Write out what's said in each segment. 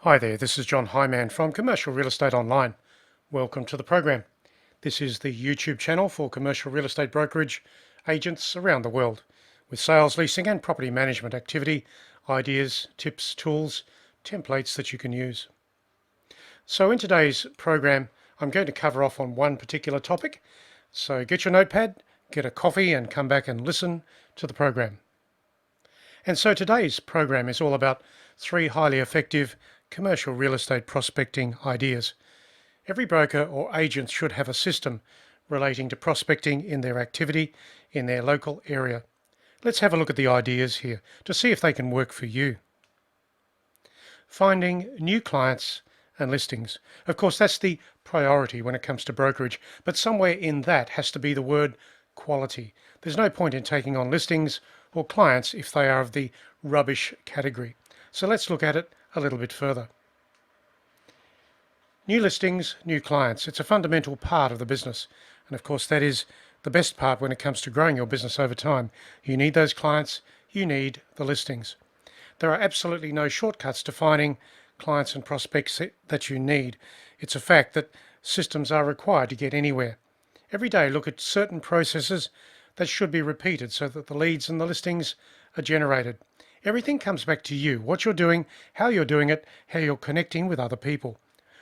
Hi there, this is John Hyman from Commercial Real Estate Online. Welcome to the program. This is the YouTube channel for commercial real estate brokerage agents around the world with sales, leasing and property management activity, ideas, tips, tools, templates that you can use. So in today's program, I'm going to cover off on one particular topic. So get your notepad, get a coffee and come back and listen to the program. And so today's program is all about 3 highly effective commercial real estate prospecting ideas. Every broker or agent should have a system relating to prospecting in their activity in their local area. Let's have a look at the ideas here to see if they can work for you. Finding new clients and listings. Of course, that's the priority when it comes to brokerage, but somewhere in that has to be the word quality. There's no point in taking on listings or clients if they are of the rubbish category. So let's look at it a little bit further. New listings, new clients. It's a fundamental part of the business. And of course, that is the best part when it comes to growing your business over time. You need those clients, you need the listings. There are absolutely no shortcuts to finding clients and prospects that you need. It's a fact that systems are required to get anywhere. Every day, look at certain processes that should be repeated so that the leads and the listings are generated. Everything comes back to you, what you're doing, how you're doing it, how you're connecting with other people.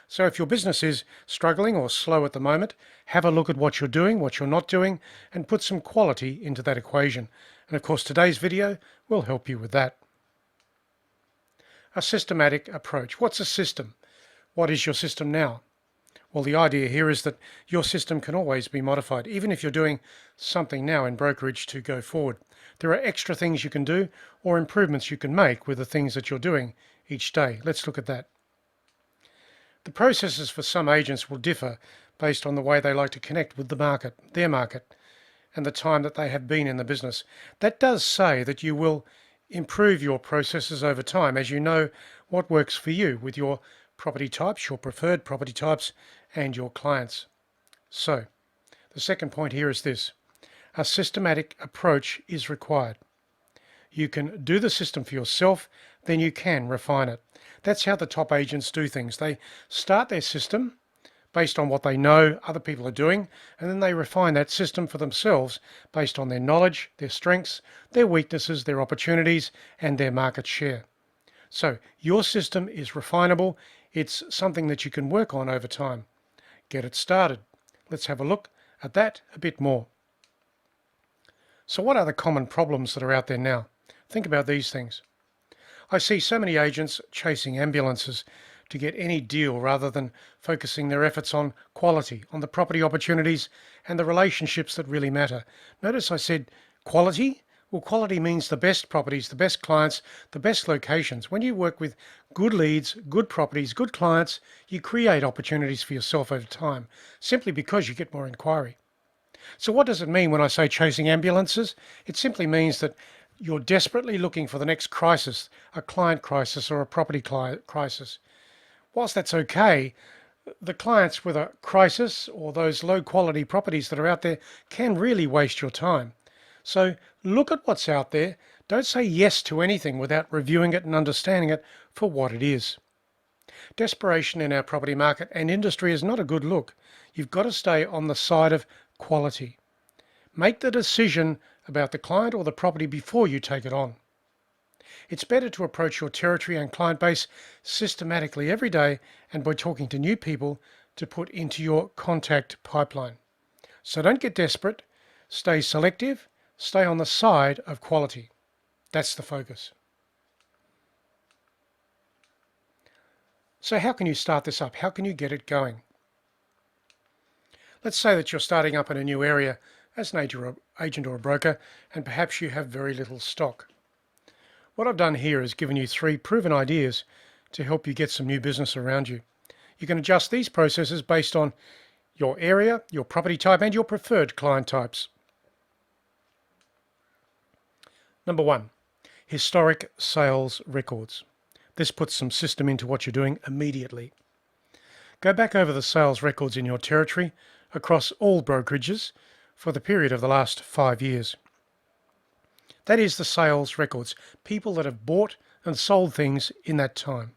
So if your business is struggling or slow at the moment, have a look at what you're doing, what you're not doing, and put some quality into that equation. And of course, today's video will help you with that. A systematic approach. What's a system? What is your system now? Well, the idea here is that your system can always be modified, even if you're doing something now in brokerage to go forward. There are extra things you can do or improvements you can make with the things that you're doing each day. Let's look at that. The processes for some agents will differ based on the way they like to connect with the market, their market, and the time that they have been in the business. That does say that you will improve your processes over time as you know what works for you with your property types, your preferred property types, and your clients. So, the second point here is this. A systematic approach is required. You can do the system for yourself, then you can refine it. That's how the top agents do things. They start their system based on what they know other people are doing, and then they refine that system for themselves based on their knowledge, their strengths, their weaknesses, their opportunities, and their market share. So your system is refinable. It's something that you can work on over time. Get it started. Let's have a look at that a bit more. So what are the common problems that are out there now? Think about these things. I see so many agents chasing ambulances to get any deal rather than focusing their efforts on quality, on the property opportunities and the relationships that really matter. Notice I said quality. Well, quality means the best properties, the best clients, the best locations. When you work with good leads, good properties, good clients, you create opportunities for yourself over time, simply because you get more inquiry. So what does it mean when I say chasing ambulances? It simply means that you're desperately looking for the next crisis, a client crisis or a property crisis. Whilst that's okay, the clients with a crisis or those low quality properties that are out there can really waste your time. So look at what's out there. Don't say yes to anything without reviewing it and understanding it for what it is. Desperation in our property market and industry is not a good look. You've got to stay on the side of quality. Make the decision about the client or the property before you take it on. It's better to approach your territory and client base systematically every day and by talking to new people to put into your contact pipeline. So don't get desperate, stay selective, stay on the side of quality. That's the focus. So how can you start this up? How can you get it going? Let's say that you're starting up in a new area as an agent or a broker, and perhaps you have very little stock. What I've done here is given you 3 proven ideas to help you get some new business around you. You can adjust these processes based on your area, your property type, and your preferred client types. Number 1, historic sales records. This puts some system into what you're doing immediately. Go back over the sales records in your territory across all brokerages for the period of the last 5 years. That is the sales records, people that have bought and sold things in that time.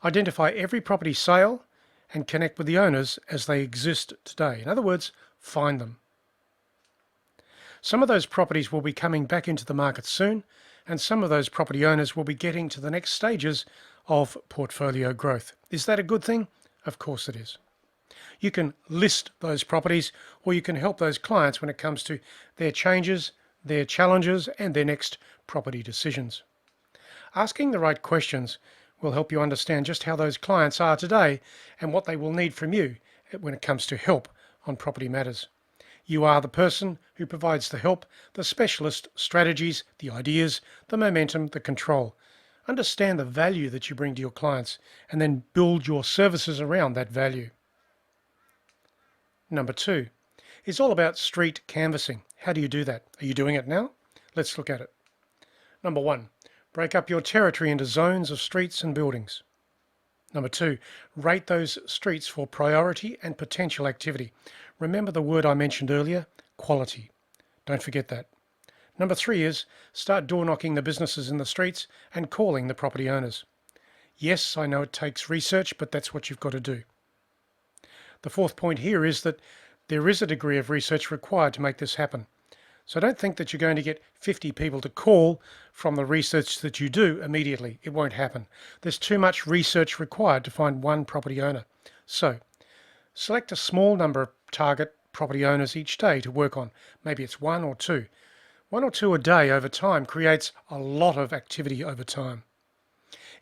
Identify every property sale and connect with the owners as they exist today. In other words, find them. Some of those properties will be coming back into the market soon, and some of those property owners will be getting to the next stages of portfolio growth. Is that a good thing? Of course it is. You can list those properties, or you can help those clients when it comes to their changes, their challenges, and their next property decisions. Asking the right questions will help you understand just how those clients are today and what they will need from you when it comes to help on property matters. You are the person who provides the help, the specialist strategies, the ideas, the momentum, the control. Understand the value that you bring to your clients and then build your services around that value. Number 2 is all about street canvassing. How do you do that? Are you doing it now? Let's look at it. Number 1, break up your territory into zones of streets and buildings. Number 2, rate those streets for priority and potential activity. Remember the word I mentioned earlier, quality. Don't forget that. Number 3 is start door knocking the businesses in the streets and calling the property owners. Yes, I know it takes research, but that's what you've got to do. The 4th point here is that there is a degree of research required to make this happen. So don't think that you're going to get 50 people to call from the research that you do immediately. It won't happen. There's too much research required to find one property owner. So select a small number of target property owners each day to work on. Maybe it's 1 or 2. 1 or 2 a day over time creates a lot of activity over time.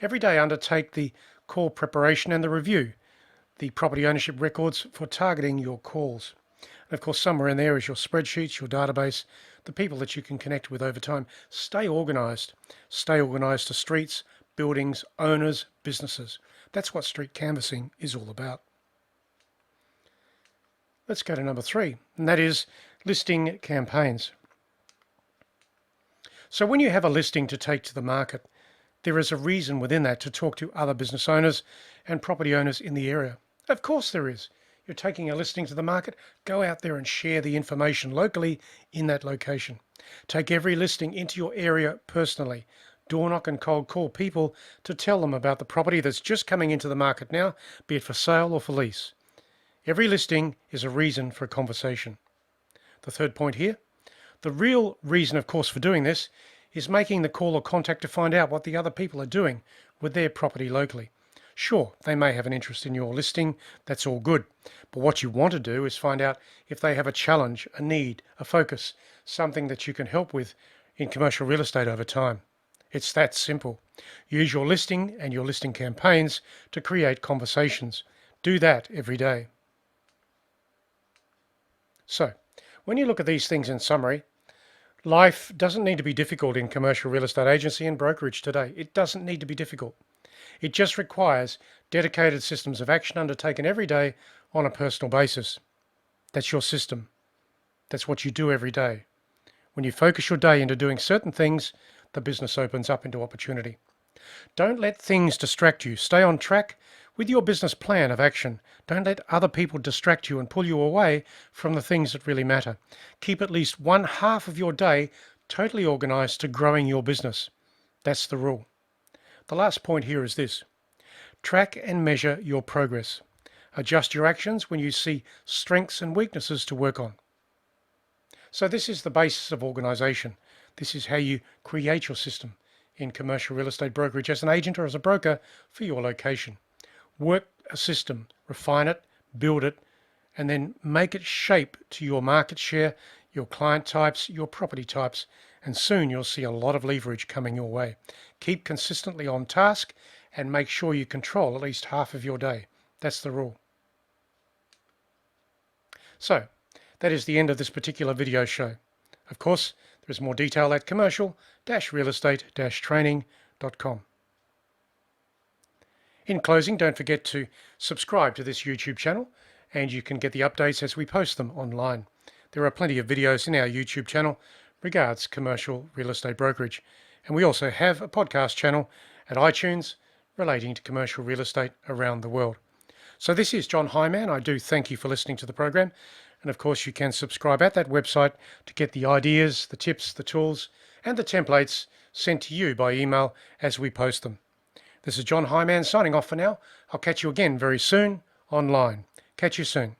Every day undertake the call preparation and the review, the property ownership records for targeting your calls. And of course, somewhere in there is your spreadsheets, your database, the people that you can connect with over time. Stay organized. Stay organized to streets, buildings, owners, businesses. That's what street canvassing is all about. Let's go to number 3, and that is listing campaigns. So when you have a listing to take to the market, there is a reason within that to talk to other business owners and property owners in the area. Of course there is. You're taking a listing to the market, go out there and share the information locally in that location. Take every listing into your area personally. Door knock and cold call people to tell them about the property that's just coming into the market now, be it for sale or for lease. Every listing is a reason for a conversation. The 3rd point here, the real reason, of course, for doing this is making the call or contact to find out what the other people are doing with their property locally. Sure, they may have an interest in your listing, that's all good. But what you want to do is find out if they have a challenge, a need, a focus, something that you can help with in commercial real estate over time. It's that simple. Use your listing and your listing campaigns to create conversations. Do that every day. So, when you look at these things in summary, life doesn't need to be difficult in commercial real estate agency and brokerage today. It doesn't need to be difficult. It just requires dedicated systems of action undertaken every day on a personal basis. That's your system. That's what you do every day. When you focus your day into doing certain things, the business opens up into opportunity. Don't let things distract you. Stay on track with your business plan of action. Don't let other people distract you and pull you away from the things that really matter. Keep at least 1/2 of your day totally organized to growing your business. That's the rule. The last point here is this. Track and measure your progress. Adjust your actions when you see strengths and weaknesses to work on. So this is the basis of organization. This is how you create your system in commercial real estate brokerage as an agent or as a broker for your location. Work a system, refine it, build it, and then make it shape to your market share, your client types, your property types, and soon you'll see a lot of leverage coming your way. Keep consistently on task and make sure you control at least half of your day. That's the rule. So, that is the end of this particular video show. Of course, there is more detail at commercial-realestate-training.com. In closing, don't forget to subscribe to this YouTube channel, and you can get the updates as we post them online. There are plenty of videos in our YouTube channel regards commercial real estate brokerage. And we also have a podcast channel at iTunes relating to commercial real estate around the world. So this is John Hyman. I do thank you for listening to the program. And of course, you can subscribe at that website to get the ideas, the tips, the tools, and the templates sent to you by email as we post them. This is John Hyman signing off for now. I'll catch you again very soon online. Catch you soon.